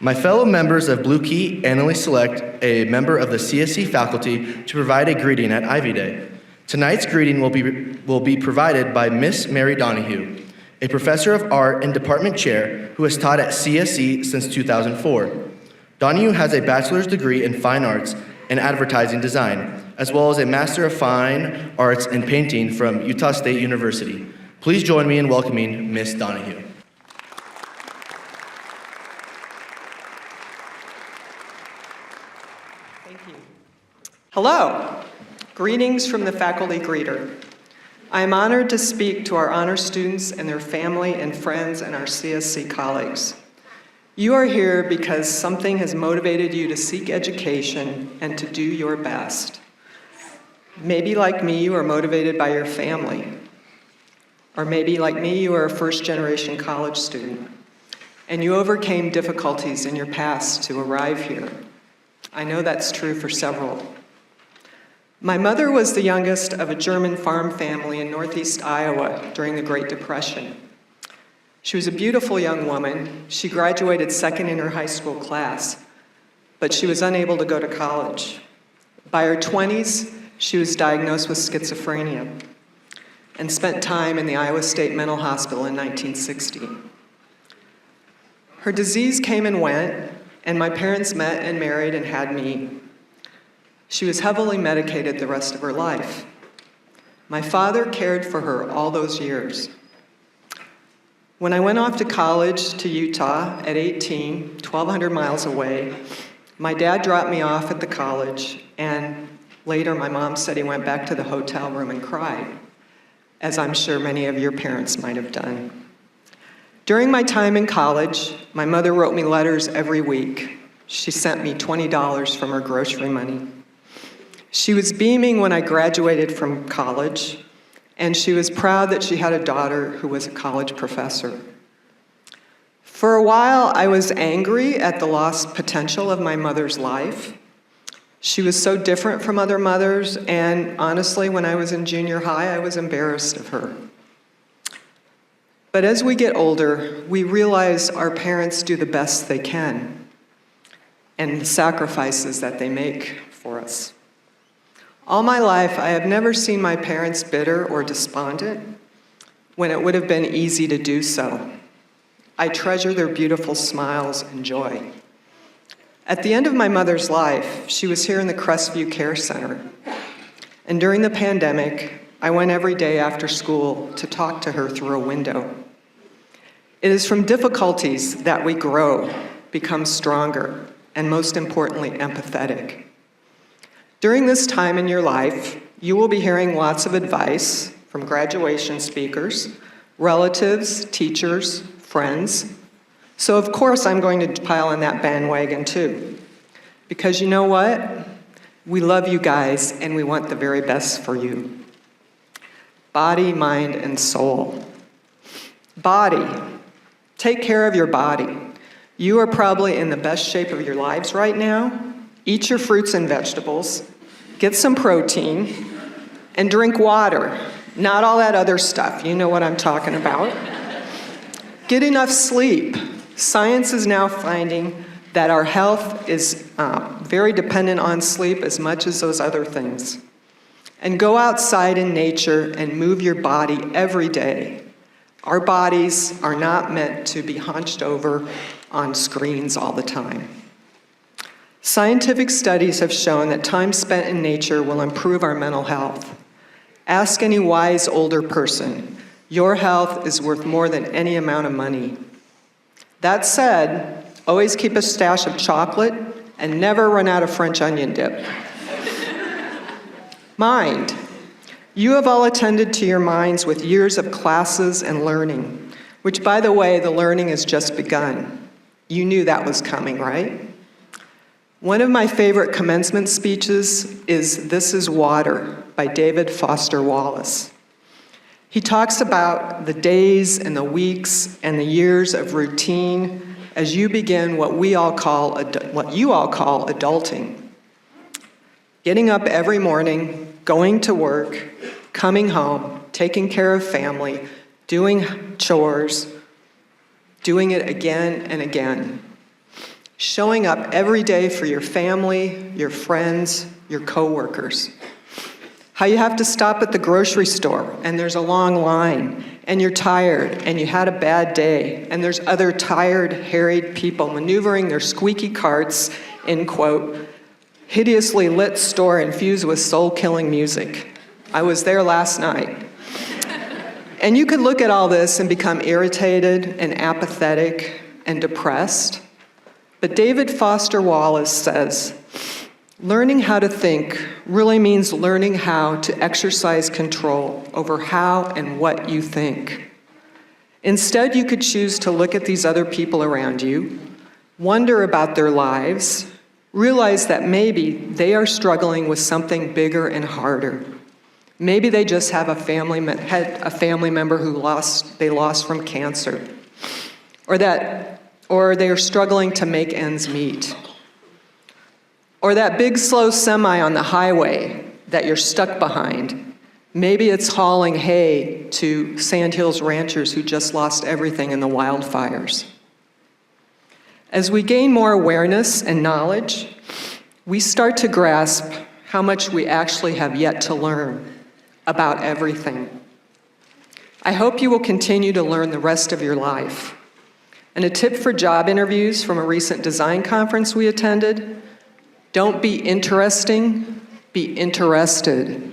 My fellow members of Blue Key annually select a member of the CSC faculty to provide a greeting at Ivy Day. Tonight's greeting will be provided by Miss Mary Donahue, a professor of art and department chair who has taught at CSC since 2004. Donahue has a bachelor's degree in fine arts and advertising design, as well as a master of fine arts in painting from Utah State University. Please join me in welcoming Miss Donahue. Thank you. Hello. Greetings from the faculty greeter. I am honored to speak to our honor students and their family and friends and our CSC colleagues. You are here because something has motivated you to seek education and to do your best. Maybe like me, you are motivated by your family. Or maybe like me, you are a first-generation college student, and you overcame difficulties in your past to arrive here. I know that's true for several. My mother was the youngest of a German farm family in northeast Iowa during the Great Depression. She was a beautiful young woman. She graduated second in her high school class, but she was unable to go to college. By her 20s, she was diagnosed with schizophrenia and spent time in the Iowa State Mental Hospital in 1960. Her disease came and went, and my parents met and married and had me. She was heavily medicated the rest of her life. My father cared for her all those years. When I went off to college to Utah at 18, 1,200 miles away, my dad dropped me off at the college, and later my mom said he went back to the hotel room and cried, as I'm sure many of your parents might have done. During my time in college, my mother wrote me letters every week. She sent me $20 from her grocery money. She was beaming when I graduated from college, and she was proud that she had a daughter who was a college professor. For a while, I was angry at the lost potential of my mother's life. She was so different from other mothers, and honestly, when I was in junior high, I was embarrassed of her. But as we get older, we realize our parents do the best they can, and the sacrifices that they make for us. All my life, I have never seen my parents bitter or despondent when it would have been easy to do so. I treasure their beautiful smiles and joy. At the end of my mother's life, she was here in the Crestview Care Center. And during the pandemic, I went every day after school to talk to her through a window. It is from difficulties that we grow, become stronger, and most importantly, empathetic. During this time in your life, you will be hearing lots of advice from graduation speakers, relatives, teachers, friends. So of course I'm going to pile on that bandwagon too. Because you know what? We love you guys and we want the very best for you. Body, mind, and soul. Body. Take care of your body. You are probably in the best shape of your lives right now. Eat your fruits and vegetables, get some protein, and drink water. Not all that other stuff. You know what I'm talking about. Get enough sleep. Science is now finding that our health is very dependent on sleep as much as those other things. And go outside in nature and move your body every day. Our bodies are not meant to be hunched over on screens all the time. Scientific studies have shown that time spent in nature will improve our mental health. Ask any wise older person. Your health is worth more than any amount of money. That said, always keep a stash of chocolate and never run out of French onion dip. Mind. You have all attended to your minds with years of classes and learning, which, by the way, the learning has just begun. You knew that was coming, right? One of my favorite commencement speeches is "This is Water" by David Foster Wallace. He talks about the days and the weeks and the years of routine as you begin what you all call adulting. Getting up every morning, going to work, coming home, taking care of family, doing chores, doing it again and again. showing up every day for your family, your friends, your coworkers. How you have to stop at the grocery store and there's a long line and you're tired and you had a bad day and there's other tired, harried people maneuvering their squeaky carts in, quote, hideously lit store infused with soul-killing music. I was there last night. And you could look at all this and become irritated and apathetic and depressed. But David Foster Wallace says, learning how to think really means learning how to exercise control over how and what you think. Instead, you could choose to look at these other people around you, wonder about their lives, realize that maybe they are struggling with something bigger and harder. Maybe they just have had a family member who they lost from cancer, or they are struggling to make ends meet. Or that big slow semi on the highway that you're stuck behind. Maybe it's hauling hay to Sandhills ranchers who just lost everything in the wildfires. As we gain more awareness and knowledge, we start to grasp how much we actually have yet to learn about everything. I hope you will continue to learn the rest of your life. And a tip for job interviews from a recent design conference we attended: don't be interesting, be interested.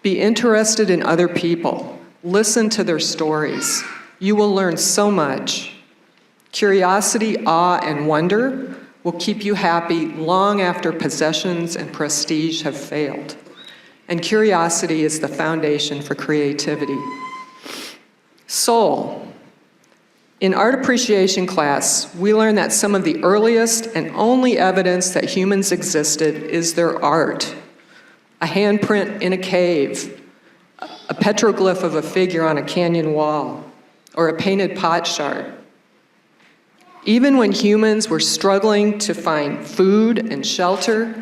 Be interested in other people. Listen to their stories. You will learn so much. Curiosity, awe, and wonder will keep you happy long after possessions and prestige have failed. And curiosity is the foundation for creativity. Soul. In art appreciation class, we learned that some of the earliest and only evidence that humans existed is their art. A handprint in a cave, a petroglyph of a figure on a canyon wall, or a painted pot shard. Even when humans were struggling to find food and shelter,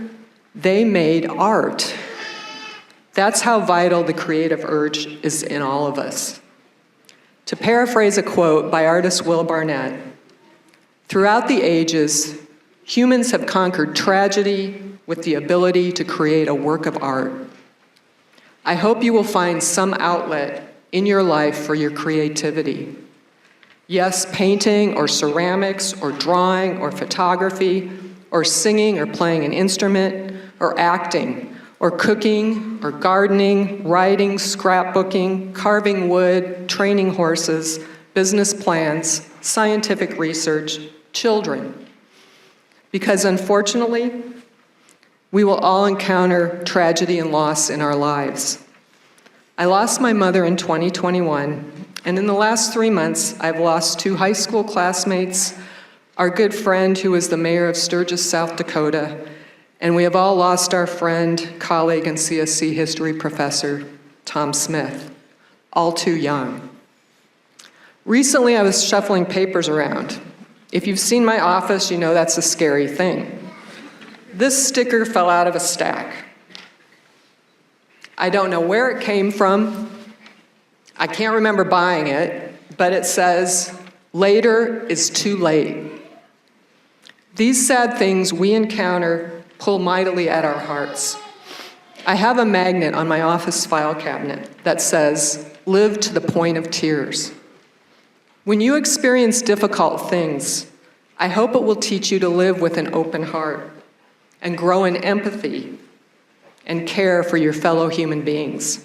they made art. That's how vital the creative urge is in all of us. To paraphrase a quote by artist Will Barnett, throughout the ages, humans have conquered tragedy with the ability to create a work of art. I hope you will find some outlet in your life for your creativity. Yes, painting or ceramics or drawing or photography or singing or playing an instrument or acting or cooking, or gardening, writing, scrapbooking, carving wood, training horses, business plans, scientific research, children. Because unfortunately, we will all encounter tragedy and loss in our lives. I lost my mother in 2021, and in the last 3 months, I've lost 2 high school classmates, our good friend who was the mayor of Sturgis, South Dakota, and we have all lost our friend, colleague, and CSC history professor, Tom Smith, all too young. Recently, I was shuffling papers around. If you've seen my office, you know that's a scary thing. This sticker fell out of a stack. I don't know where it came from. I can't remember buying it, but it says, "Later is too late." These sad things we encounter pull mightily at our hearts. I have a magnet on my office file cabinet that says, "Live to the point of tears." When you experience difficult things, I hope it will teach you to live with an open heart and grow in empathy and care for your fellow human beings.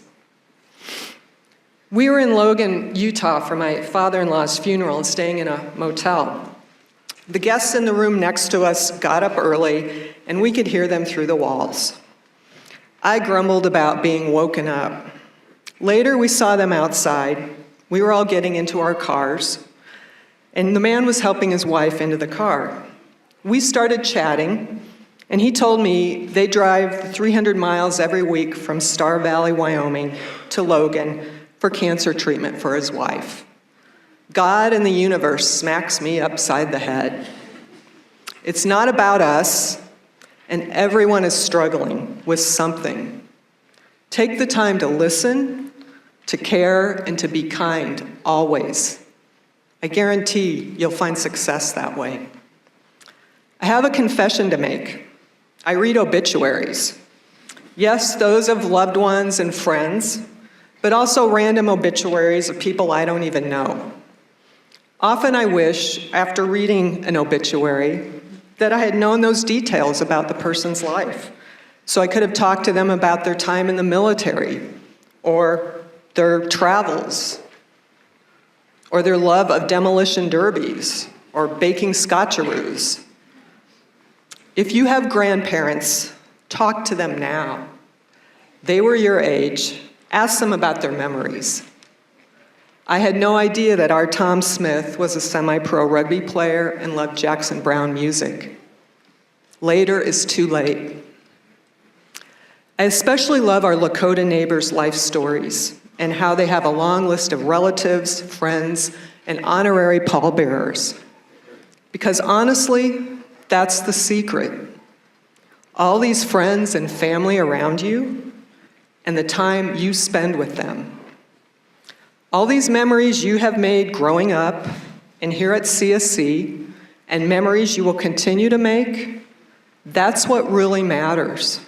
We were in Logan, Utah for my father-in-law's funeral and staying in a motel. The guests in the room next to us got up early, and we could hear them through the walls. I grumbled about being woken up. Later, we saw them outside. We were all getting into our cars, and the man was helping his wife into the car. We started chatting, and he told me they drive 300 miles every week from Star Valley, Wyoming to Logan for cancer treatment for his wife. God and the universe smacks me upside the head. It's not about us, and everyone is struggling with something. Take the time to listen, to care, and to be kind, always. I guarantee you'll find success that way. I have a confession to make. I read obituaries. Yes, those of loved ones and friends, but also random obituaries of people I don't even know. Often I wish, after reading an obituary, that I had known those details about the person's life, so I could have talked to them about their time in the military, or their travels, or their love of demolition derbies, or baking scotcheroos. If you have grandparents, talk to them now. They were your age. Ask them about their memories. I had no idea that our Tom Smith was a semi-pro rugby player and loved Jackson Browne music. Later is too late. I especially love our Lakota neighbors' life stories and how they have a long list of relatives, friends, and honorary pallbearers. Because honestly, that's the secret. All these friends and family around you and the time you spend with them. All these memories you have made growing up and here at CSC, and memories you will continue to make, that's what really matters.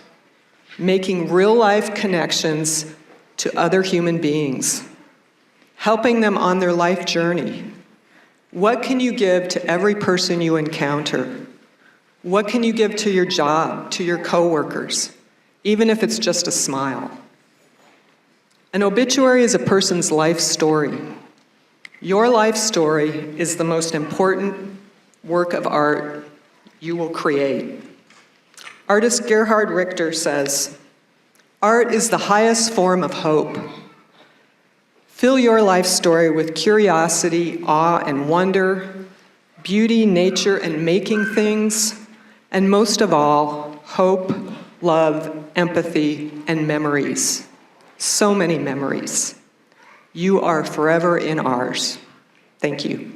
Making real-life connections to other human beings, helping them on their life journey. What can you give to every person you encounter? What can you give to your job, to your coworkers, even if it's just a smile? An obituary is a person's life story. Your life story is the most important work of art you will create. Artist Gerhard Richter says, "Art is the highest form of hope. Fill your life story with curiosity, awe, and wonder, beauty, nature, and making things, and most of all, hope, love, empathy, and memories. So many memories. You are forever in ours." Thank you.